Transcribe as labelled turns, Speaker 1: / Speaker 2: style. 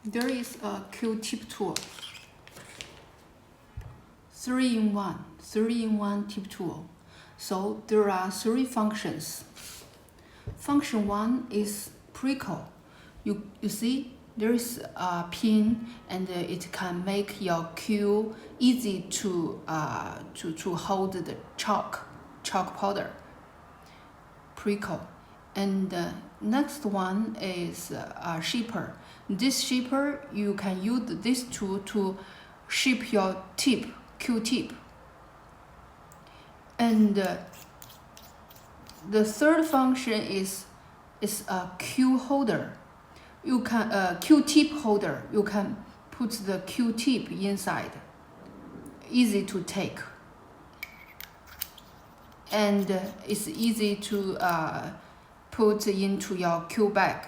Speaker 1: There is a Q-tip tool. 3-in-1 tip tool. So there are 3 functions. Function 1 is prickle. You see there is a pin and it can make your Q easy to hold the chalk powder. Prickle. And next one is a shaper. This shaper, you can use this tool to shape your tip, Q-tip. And the third function is a Q holder. You can Q-tip holder. You can put the Q-tip inside. Easy to take. And it's easy to put into your Q bag.